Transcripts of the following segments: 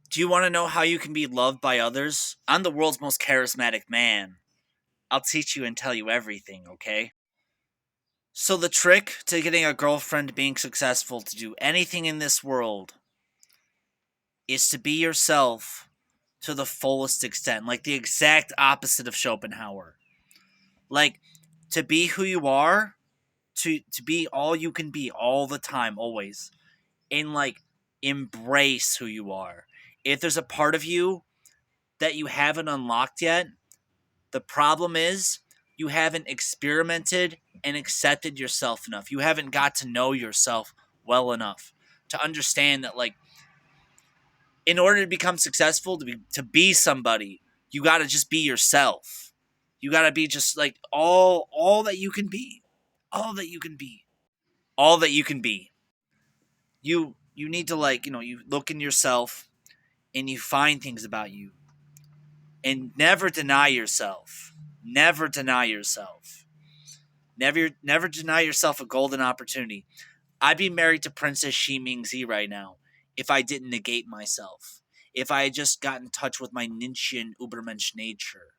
Do you want to know how you can be loved by others? I'm the world's most charismatic man. I'll teach you and tell you everything, okay? So, the trick to getting a girlfriend being successful to do anything in this world is to be yourself to the fullest extent. Like the exact opposite of Schopenhauer. Like, to be who you are, to be all you can be all the time, always. And, like, embrace who you are. If there's a part of you that you haven't unlocked yet, the problem is you haven't experimented and accepted yourself enough. You haven't got to know yourself well enough to understand that, like, in order to become successful, to be somebody, you got to just be yourself. You got to be just like all that you can be. All that you can be. All that you can be. You need to, like, you look in yourself and you find things about you and never deny yourself. Never deny yourself. Never deny yourself a golden opportunity. I'd be married to Princess Xi Mingzi right now if I didn't negate myself. If I had just got in touch with my Nietzschean Ubermensch nature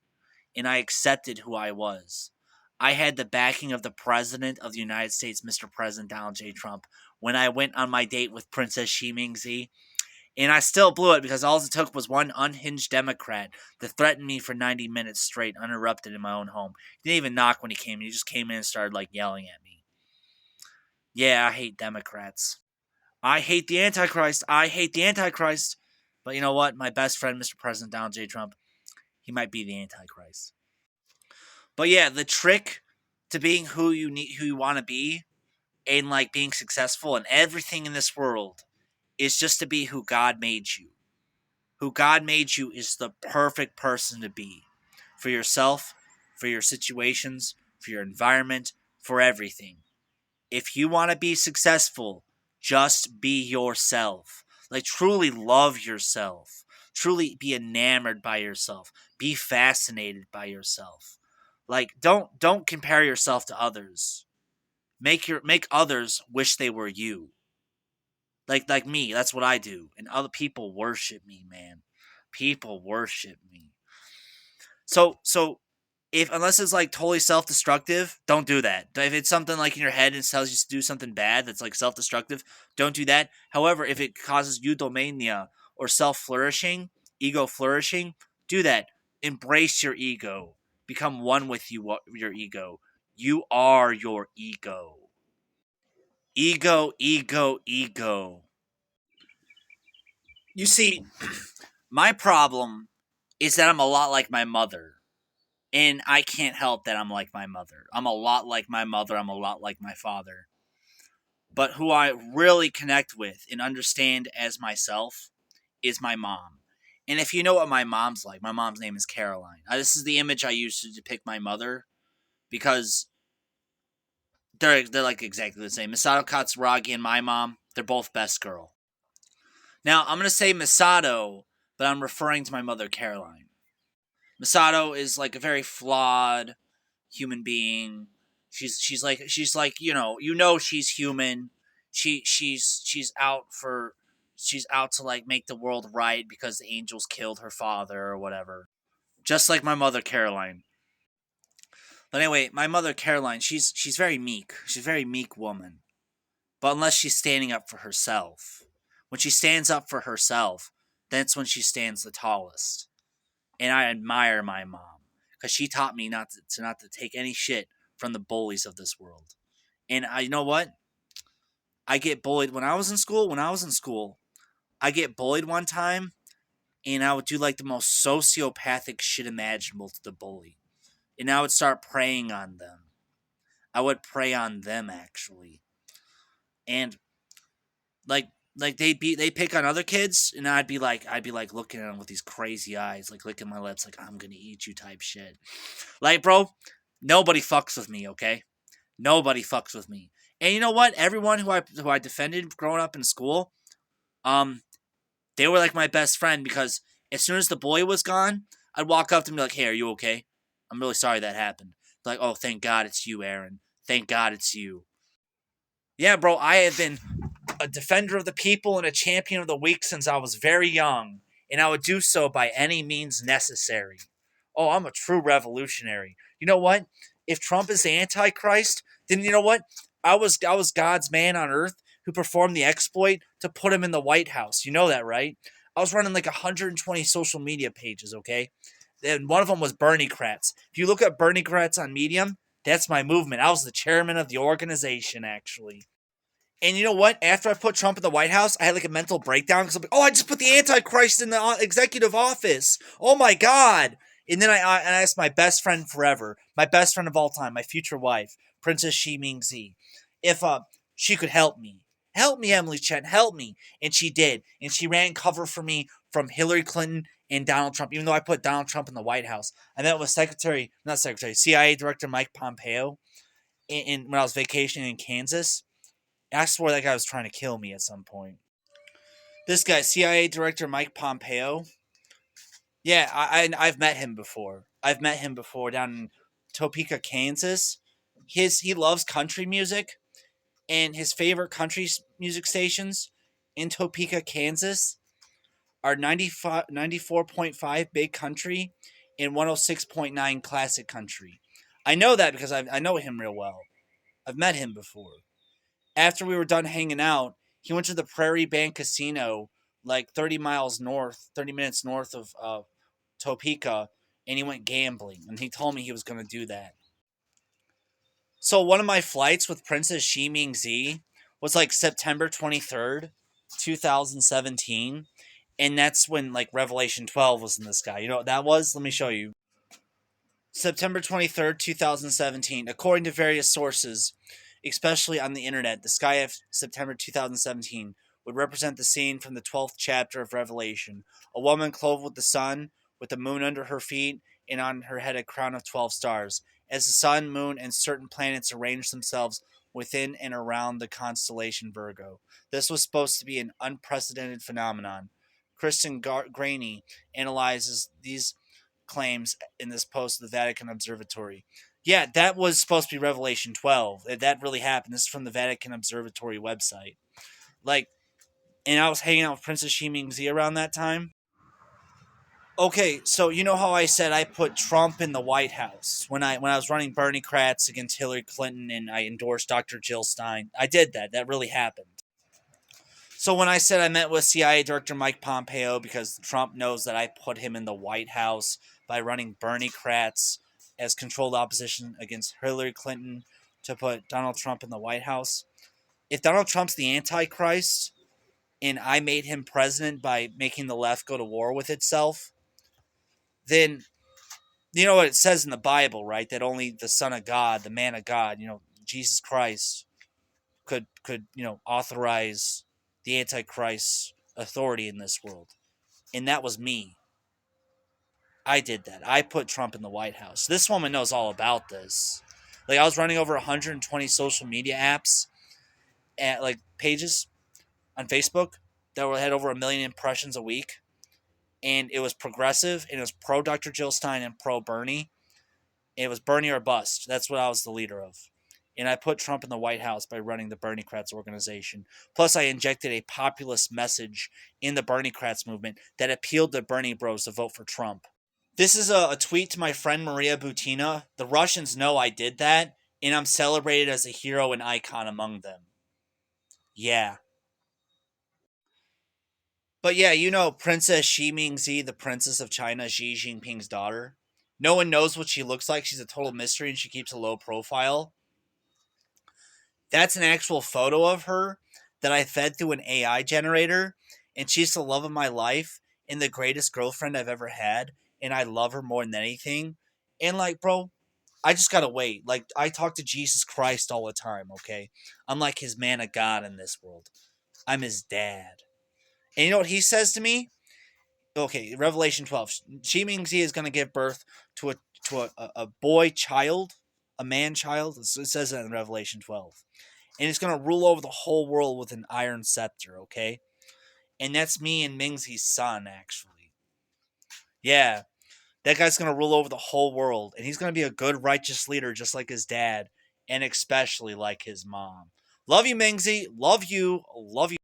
and I accepted who I was. I had the backing of the President of the United States, Mr. President Donald J. Trump, when I went on my date with Princess Xi Mingzi. And I still blew it because all it took was one unhinged Democrat to threaten me for 90 minutes straight, uninterrupted in my own home. He didn't even knock when he came. He just came in and started, like, yelling at me. Yeah, I hate Democrats. I hate the Antichrist. I hate the Antichrist. But you know what? My best friend, Mr. President Donald J. Trump, he might be the Antichrist. But yeah, the trick to being who you want to be, and, like, being successful in everything in this world, is just to be who God made you. Who God made you is the perfect person to be for yourself, for your situations, for your environment, for everything. If you want to be successful, just be yourself. Like, truly love yourself. Truly be enamored by yourself. Be fascinated by yourself. Like, don't compare yourself to others. Make others wish they were you. Like me, that's what I do. And other people worship me, man. People worship me. So if, unless it's like totally self-destructive, don't do that. If it's something like in your head and tells you to do something bad that's like self-destructive, don't do that. However, if it causes eudaimonia or self-flourishing, ego flourishing, do that. Embrace your ego. Become one with your ego. You are your ego. Ego, ego, ego. You see, my problem is that I'm a lot like my mother. And I can't help that I'm like my mother. I'm a lot like my mother. I'm a lot like my father. But who I really connect with and understand as myself is my mom. And if you know what my mom's like, my mom's name is Caroline. This is the image I use to depict my mother because they're like exactly the same. Misato Katsuragi and my mom, they're both best girl. Now, I'm going to say Misato, but I'm referring to my mother, Caroline. Misato is like a very flawed human being. She's like she's human. She's out to, like, make the world right because the angels killed her father or whatever. Just like my mother Caroline. But anyway, my mother Caroline, she's very meek. She's a very meek woman. But unless she's standing up for herself. When she stands up for herself, that's when she stands the tallest. And I admire my mom because she taught me not to take any shit from the bullies of this world. And you know what? I get bullied when I was in school. I get bullied one time, and I would do, like, the most sociopathic shit imaginable to the bully, and I would start preying on them. I would prey on them, actually, and like they pick on other kids, and I'd be like looking at them with these crazy eyes, like licking my lips, like I'm gonna eat you type shit. Like, bro, nobody fucks with me, okay? Nobody fucks with me. And you know what? Everyone who I defended growing up in school, um, they were like my best friend because as soon as the boy was gone, I'd walk up to them and be like, "Hey, are you okay? I'm really sorry that happened." They're like, "Oh, thank God it's you, Aaron. Thank God it's you." Yeah, bro, I have been a defender of the people and a champion of the weak since I was very young. and I would do so by any means necessary. Oh, I'm a true revolutionary. You know what? If Trump is the Antichrist, then you know what? I was God's man on earth who performed the exploit to put him in the White House. You know that, right? I was running like 120 social media pages, okay? And one of them was Bernie Kratz. If you look at Bernie Kratz on Medium, that's my movement. I was the chairman of the organization, actually. And you know what? After I put Trump in the White House, I had like a mental breakdown because I'm like, oh, I just put the Antichrist in the executive office. Oh my God. And then I asked my best friend forever, my best friend of all time, my future wife, Princess Xi Mingzi, if she could help me. Help me, Emily Chen, help me. And she did. And she ran cover for me from Hillary Clinton and Donald Trump, even though I put Donald Trump in the White House. I met with CIA Director Mike Pompeo when I was vacationing in Kansas. I swore that guy was trying to kill me at some point. This guy, CIA Director Mike Pompeo. Yeah, I've met him before. I've met him before down in Topeka, Kansas. He loves country music, and his favorite country music stations in Topeka, Kansas are 94.5 Big Country and 106.9 Classic Country. I know that because I know him real well. I've met him before. After we were done hanging out, he went to the Prairie Bank Casino, like 30 minutes north of Topeka, and he went gambling. And he told me he was going to do that. So one of my flights with Princess Xi Mingzi was like September 23rd, 2017. And that's when like Revelation 12 was in the sky. You know what that was? Let me show you. September 23rd, 2017. According to various sources, especially on the internet, the sky of September 2017 would represent the scene from the 12th chapter of Revelation. A woman clothed with the sun, with the moon under her feet, and on her head a crown of 12 stars. As the sun, moon, and certain planets arranged themselves within and around the constellation Virgo. This was supposed to be an unprecedented phenomenon. Kristen Graney analyzes these claims in this post of the Vatican Observatory. Yeah, that was supposed to be Revelation 12. That really happened. This is from the Vatican Observatory website. Like, and I was hanging out with Princess Xi Mingzi around that time. Okay, so you know how I said I put Trump in the White House when I was running Bernie Kratz against Hillary Clinton and I endorsed Dr. Jill Stein. I did that. That really happened. So when I said I met with CIA Director Mike Pompeo because Trump knows that I put him in the White House by running Bernie Kratz as controlled opposition against Hillary Clinton to put Donald Trump in the White House. If Donald Trump's the Antichrist and I made him president by making the left go to war with itself, then you know what it says in the Bible, right? That only the Son of God, the man of God, Jesus Christ could authorize the Antichrist's authority in this world. And that was me. I did that. I put Trump in the White House. This woman knows all about this. Like, I was running over 120 social media apps at like pages on Facebook that had over 1 million impressions a week. And it was progressive, and it was pro Dr. Jill Stein and pro Bernie. It was Bernie or bust. That's what I was the leader of. And I put Trump in the White House by running the Bernie Kratz organization. Plus, I injected a populist message in the Bernie Kratz movement that appealed to Bernie bros to vote for Trump. This is a tweet to my friend Maria Butina. The Russians know I did that, and I'm celebrated as a hero and icon among them. Yeah. But yeah, Princess Xi Mingzi, the Princess of China, Xi Jinping's daughter. No one knows what she looks like. She's a total mystery, and she keeps a low profile. That's an actual photo of her that I fed through an AI generator, and she's the love of my life and the greatest girlfriend I've ever had, and I love her more than anything. And like, bro, I just gotta wait. Like, I talk to Jesus Christ all the time, okay? I'm like his man of God in this world. I'm his dad. And you know what he says to me? Okay, Revelation 12. Xi Mingzi is gonna give birth to a boy child, a man child. It says that in Revelation 12. And he's going to rule over the whole world with an iron scepter, okay? And that's me and Mingzi's son, actually. Yeah, that guy's going to rule over the whole world. And he's going to be a good, righteous leader just like his dad, and especially like his mom. Love you, Mingzi. Love you. Love you.